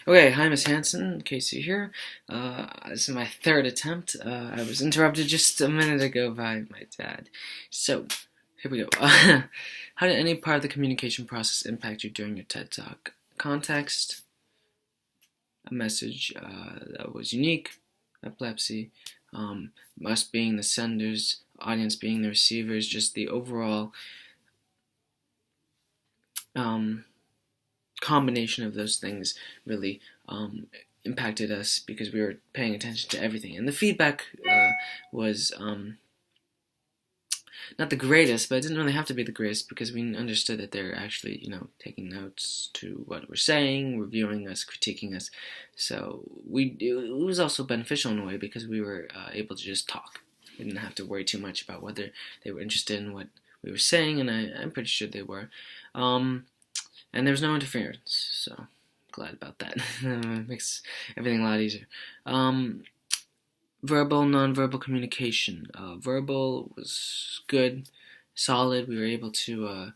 Okay, hi Miss Hanson, Casey here. This is my third attempt. I was interrupted just a minute ago by my dad. So, here we go. How did any part of the communication process impact you during your TED Talk? Context, a message that was unique, epilepsy, us being the senders, audience being the receivers, just the overall um, combination of those things really impacted us because we were paying attention to everything. And the feedback was not the greatest, but it didn't really have to be the greatest because we understood that they're actually, taking notes to what we're saying, reviewing us, critiquing us. So it was also beneficial in a way because we were able to just talk. We didn't have to worry too much about whether they were interested in what we were saying, and I'm pretty sure they were. And there was no interference, so glad about that. It makes everything a lot easier. Verbal, nonverbal communication. Verbal was good, solid. We were able to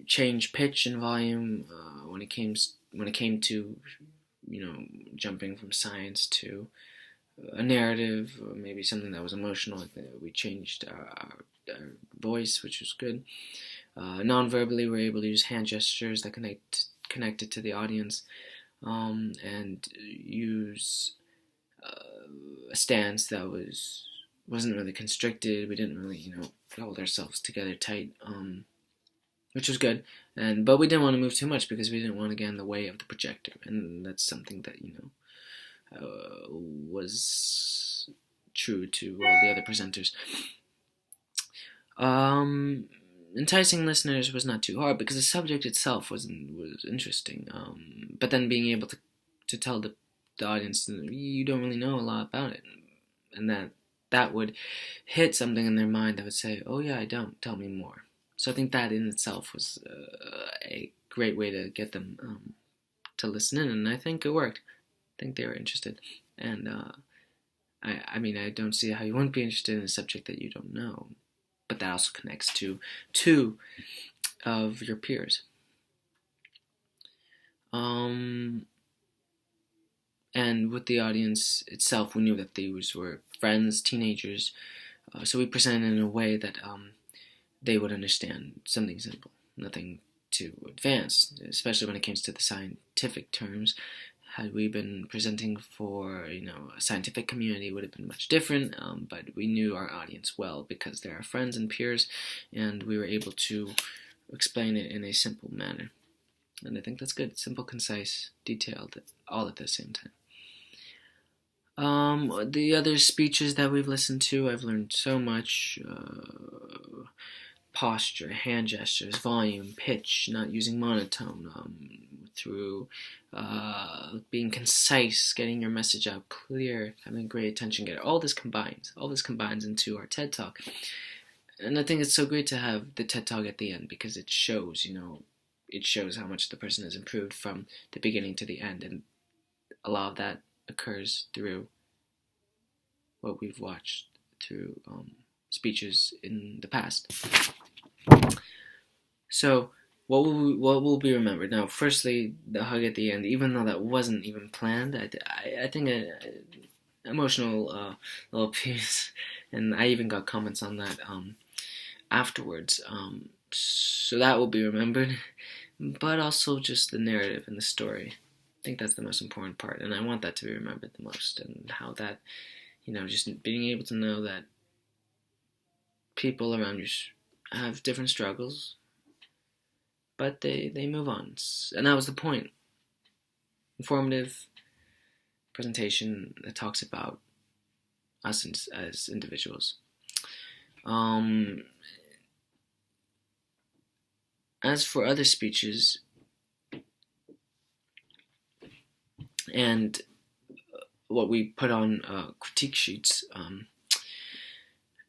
change pitch and volume when it came to jumping from science to a narrative or maybe something that was emotional. We changed our voice, which was good. Non-verbally, we're able to use hand gestures that connected to the audience, and use a stance that wasn't really constricted. We didn't really, hold ourselves together tight, which was good. But we didn't want to move too much because we didn't want to get in the way of the projector, and that's something that was true to all the other presenters. Enticing listeners was not too hard because the subject itself was interesting. But then being able to tell the audience you don't really know a lot about it, and that would hit something in their mind that would say, "Oh yeah, I don't. Tell me more." So I think that in itself was a great way to get them to listen in, and I think it worked. I think they were interested, and I mean, I don't see how you wouldn't be interested in a subject that you don't know. But that also connects to two of your peers. And with the audience itself, we knew that these were friends, teenagers, so we presented in a way that they would understand something simple, nothing too advanced, especially when it came to the scientific terms. Had we been presenting for, a scientific community, it would have been much different, but we knew our audience well because they're our friends and peers, and we were able to explain it in a simple manner. And I think that's good. Simple, concise, detailed, all at the same time. The other speeches that we've listened to, I've learned so much. Posture, hand gestures, volume, pitch, not using monotone, through being concise, getting your message out clear, having a great attention getter. All this combines into our TED Talk. And I think it's so great to have the TED Talk at the end because it shows, it shows how much the person has improved from the beginning to the end. And a lot of that occurs through what we've watched through speeches in the past. So, what will be remembered? Now, firstly, the hug at the end, even though that wasn't even planned, I think an emotional little piece, and I even got comments on that afterwards. So that will be remembered, but also just the narrative and the story. I think that's the most important part, and I want that to be remembered the most, and how that, just being able to know that people around you have different struggles, but they move on. And that was the point. Informative presentation that talks about us as individuals. As for other speeches, and what we put on critique sheets,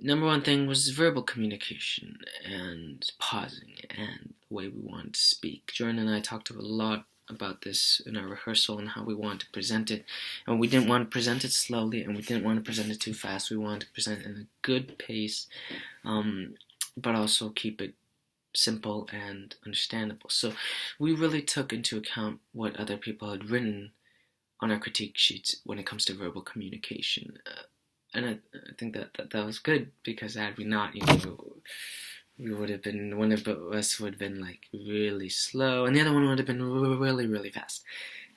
number one thing was verbal communication and pausing and the way we wanted to speak. Jordan and I talked a lot about this in our rehearsal and how we wanted to present it. And we didn't want to present it slowly, and we didn't want to present it too fast. We wanted to present it in a good pace, but also keep it simple and understandable. So we really took into account what other people had written on our critique sheets when it comes to verbal communication. And I think that was good, because had we not, we would have been, one of us would have been like really slow, and the other one would have been really, really fast,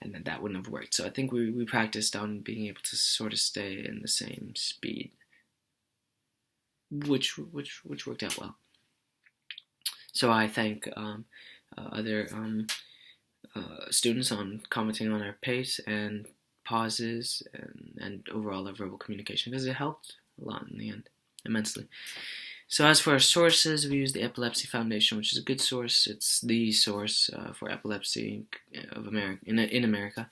and then that wouldn't have worked. So I think we practiced on being able to sort of stay in the same speed, which worked out well. So I thank other students on commenting on our pace and pauses and overall our verbal communication, because it helped a lot in the end, immensely. So as for our sources, we use the Epilepsy Foundation, which is a good source. It's the source for epilepsy of America in America.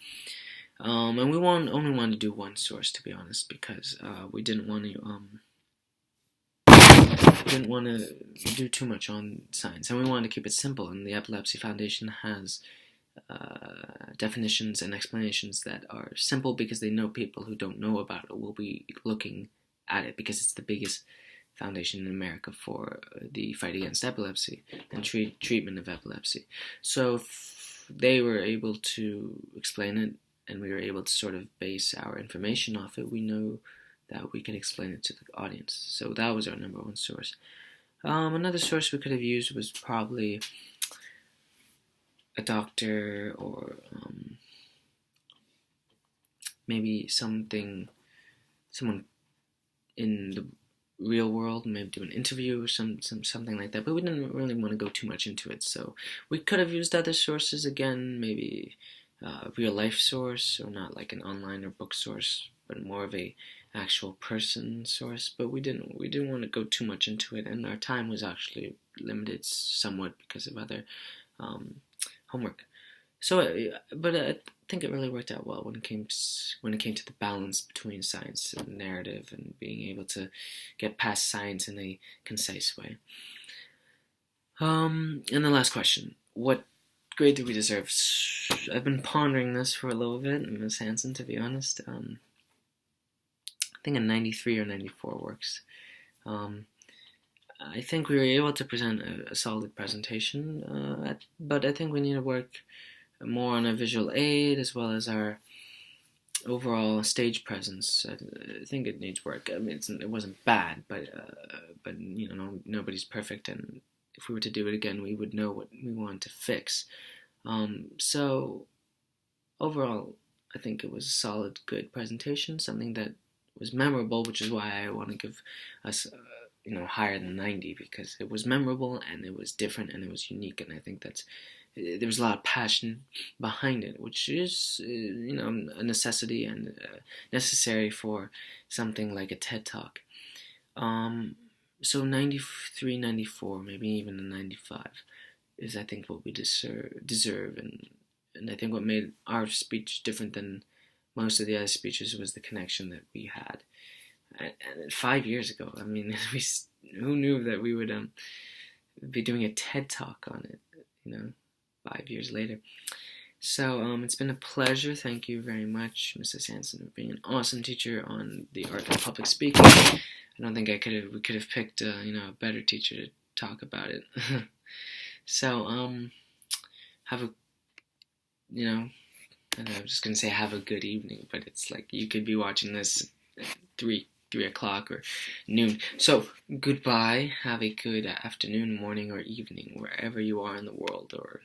And we only wanted to do one source, to be honest, because we didn't want to do too much on science, and we wanted to keep it simple. And the Epilepsy Foundation has definitions and explanations that are simple, because they know people who don't know about it will be looking at it, because it's the biggest foundation in America for the fight against epilepsy and treatment of epilepsy. So they were able to explain it, and we were able to sort of base our information off it. We know that we could explain it to the audience. So that was our number one source. Another source we could have used was probably a doctor, or maybe someone in the real world, maybe do an interview or something like that, but we didn't really want to go too much into it, so we could have used other sources again, maybe a real life source, or not like an online or book source, but more of a actual person source. But we didn't want to go too much into it, and our time was actually limited somewhat because of other homework. So, but I think it really worked out well when it came to the balance between science and narrative, and being able to get past science in a concise way. And the last question: what grade do we deserve? I've been pondering this for a little bit, Ms. Hansen, to be honest. I think a 93 or 94 works. I think we were able to present a solid presentation, but I think we need to work more on our visual aid, as well as our overall stage presence. I think it needs work. I mean, it wasn't bad, but nobody's perfect, and if we were to do it again, we would know what we wanted to fix. So overall, I think it was a solid, good presentation, something that was memorable, which is why I want to give us higher than 90, because it was memorable, and it was different, and it was unique, and I think there was a lot of passion behind it, which is a necessity and necessary for something like a TED Talk. So 93, 94, maybe even a 95 is, I think, what we deserve, and I think what made our speech different than most of the other speeches was the connection that we had. And 5 years ago, I mean, who knew that we would be doing a TED Talk on it, 5 years later. So it's been a pleasure. Thank you very much, Mrs. Hansen, for being an awesome teacher on the art of public speaking. I don't think we could have picked a better teacher to talk about it. So have a and I was just gonna say have a good evening, but it's like you could be watching this at 3 o'clock or noon. So goodbye. Have a good afternoon, morning, or evening, wherever you are in the world, or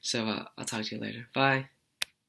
So I'll talk to you later. Bye.